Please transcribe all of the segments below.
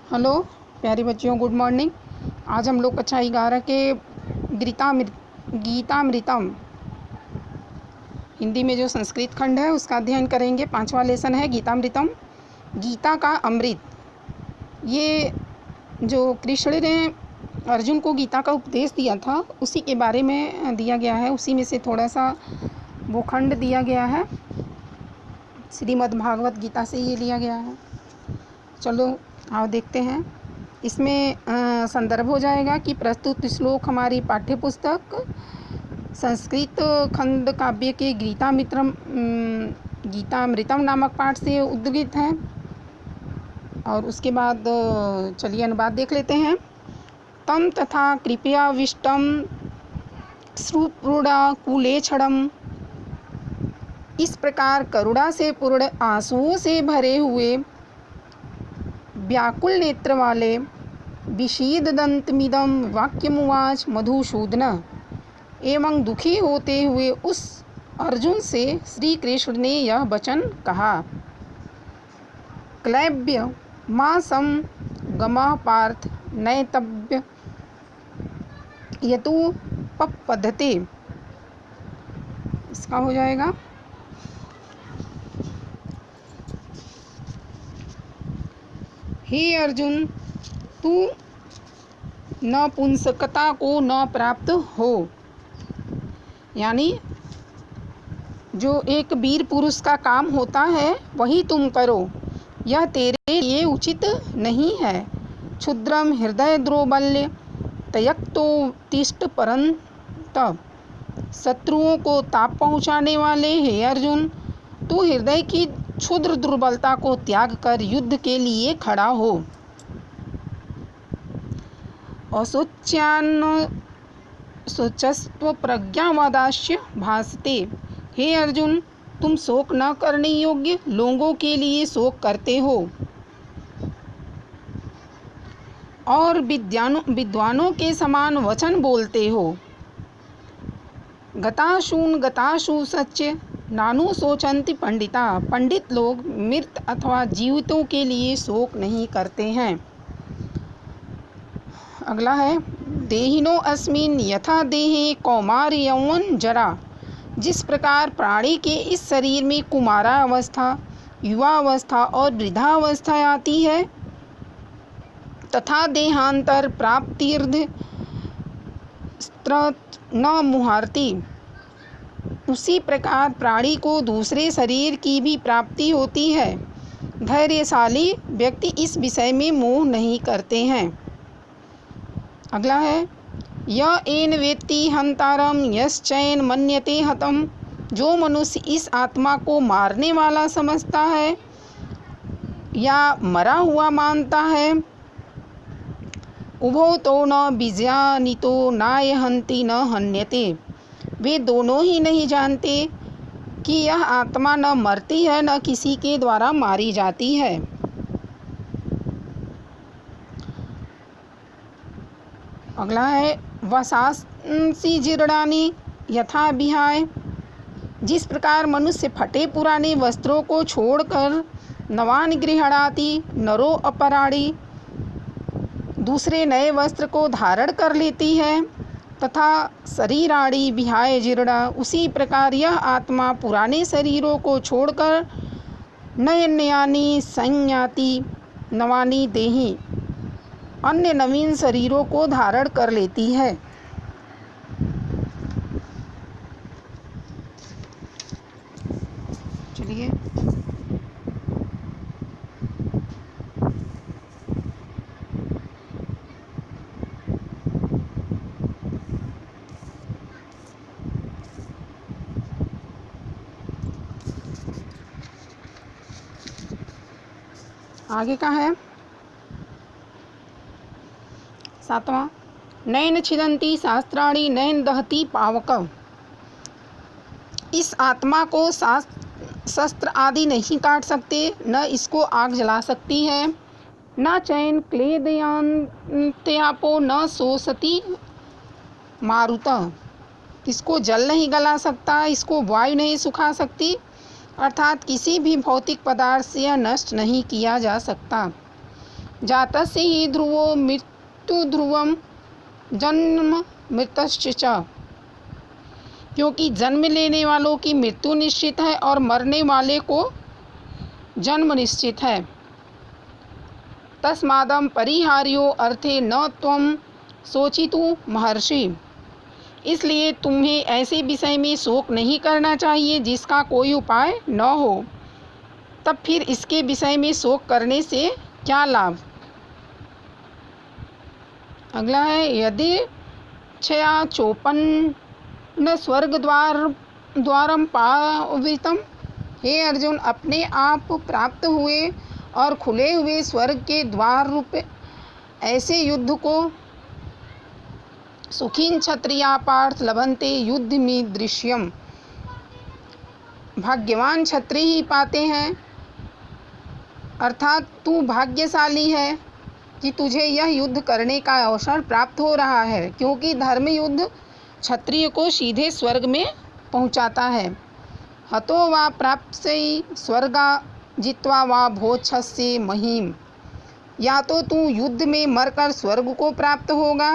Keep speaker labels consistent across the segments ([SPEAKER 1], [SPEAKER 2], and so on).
[SPEAKER 1] Hello प्यारी बच्चियों, good morning. आज हम लोग कक्षा 11 के गीतामृतम हिंदी में जो संस्कृत खंड है उसका अध्ययन करेंगे। 5वां लेसन है गीतामृतम, गीता का अमृत। ये जो कृष्ण ने अर्जुन को गीता का उपदेश दिया था उसी के बारे में दिया गया है। उसी में से थोड़ा सा वो खंड दिया गया है, श्रीमद् भागवत गीता से ये लिया गया है। चलो आओ देखते हैं। इसमें संदर्भ हो जाएगा कि प्रस्तुत श्लोक हमारी पाठ्य पुस्तक संस्कृत खंड काव्य के गीतामृतम नामक पाठ से उद्धृत है। और उसके बाद चलिए अनुवाद देख लेते हैं। तम तथा कृपया विष्टम श्रुपूर्णा कुले छड़म। इस प्रकार करुणा से पूर्ण आंसुओं से भरे हुए व्याकुल नेत्र वाले विषीद दंतमिदम वाक्यमुवाच मधुसूदन। एवं दुखी होते हुए उस अर्जुन से श्री कृष्ण ने यह वचन कहा। क्लैब्य मासम गमः पार्थ नैतव्य यतु पपद्धते। इसका हो जाएगा हे अर्जुन, तू नपुंसकता को न प्राप्त हो, यानी जो एक वीर पुरुष का काम होता है वही तुम करो, यह तेरे लिए उचित नहीं है। क्षुद्रम हृदय द्रोबल्य तयक्तोत्तिष्ठ परंत। शत्रुओं को ताप पहुँचाने वाले हे अर्जुन, तू हृदय की क्षुद्र दुर्बलता को त्याग कर युद्ध के लिए खड़ा हो। अशोच्यान शोचस्व प्रज्ञावादास्य भासते। हे अर्जुन, तुम शोक न करने योग्य लोगों के लिए शोक करते हो और विद्वानों के समान वचन बोलते हो। गताशु सच्च नानु शोचंति पंडिता। पंडित लोग मृत अथवा जीवितों के लिए शोक नहीं करते हैं। अगला है देहिनो अस्मिन् यथा देहे कौमार यौवन जरा। जिस प्रकार प्राणी के इस शरीर में कुमारावस्था, युवावस्था और वृद्धावस्था आती है तथा देहांतर प्राप्तिर्ध न मुहार्ति, उसी प्रकार प्राणी को दूसरे शरीर की भी प्राप्ति होती है। धैर्यशाली व्यक्ति इस विषय में मोह नहीं करते हैं। अगला है य एन वेत्ति हंतारम यश्चैन मन्यते हतम। जो मनुष्य इस आत्मा को मारने वाला समझता है या मरा हुआ मानता है, उभौ तो न बीजानितो नाय हंति न हन्यते। वे दोनों ही नहीं जानते कि यह आत्मा न मरती है न किसी के द्वारा मारी जाती है। अगला है वसांसि जीर्णानि यथा विहाय। जिस प्रकार मनुष्य फटे पुराने वस्त्रों को छोड़कर नवान गृहणाति नरो अपराणी, दूसरे नए वस्त्र को धारण कर लेती है, तथा शरीराणि विहाय जीर्णा, उसी प्रकार यह आत्मा पुराने शरीरों को छोड़कर नयनयानि संयाति नवानि देहि, अन्य नवीन शरीरों को धारण कर लेती है। चलिए आगे का है 7वां। नैन छिदन्ति शास्त्राणि नैन दहति पावक। इस आत्मा को शस्त्र आदि नहीं काट सकते, न इसको आग जला सकती है। न चैन क्लेदयांत्यापो न शोषति मारुतः। इसको जल नहीं गला सकता, इसको वायु नहीं सुखा सकती, अर्थात किसी भी भौतिक पदार्थ से यह नष्ट नहीं किया जा सकता। जातस्य हि ध्रुवो मृत्यु ध्रुवम जन्म मृतश्च च। क्योंकि जन्म लेने वालों की मृत्यु निश्चित है और मरने वाले को जन्म निश्चित है। तस्मादं परिहार्यो अर्थे न त्वं शोचितु महर्षि। इसलिए तुम्हें ऐसे विषय में शोक नहीं करना चाहिए जिसका कोई उपाय न हो। तब फिर इसके विषय में शोक करने से क्या लाभ। अगला है यदि क्षया चोपन्न स्वर्ग द्वारम पावितम। हे अर्जुन, अपने आप प्राप्त हुए और खुले हुए स्वर्ग के द्वार रूप ऐसे युद्ध को सुखीन क्षत्रिया पार्थ लभन्ते युद्ध में दृश्यम। भाग्यवान क्षत्रिय ही पाते हैं, अर्थात तू भाग्यशाली है कि तुझे यह युद्ध करने का अवसर प्राप्त हो रहा है, क्योंकि धर्म युद्ध क्षत्रिय को सीधे स्वर्ग में पहुंचाता है। हतो वा प्राप्स्यसि स्वर्गा जित्वा वा भोक्षसे महीम। या तो तू युद्ध में मरकर स्वर्ग को प्राप्त होगा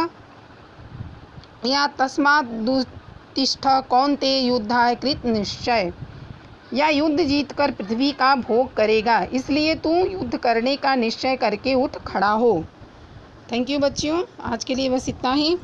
[SPEAKER 1] या तस्मादुत्तिष्ठ कौन्तेय युद्धाय कृत निश्चय। या युद्ध जीतकर पृथ्वी का भोग करेगा, इसलिए तू युद्ध करने का निश्चय करके उठ खड़ा हो। थैंक यू बच्चियों, आज के लिए बस इतना ही।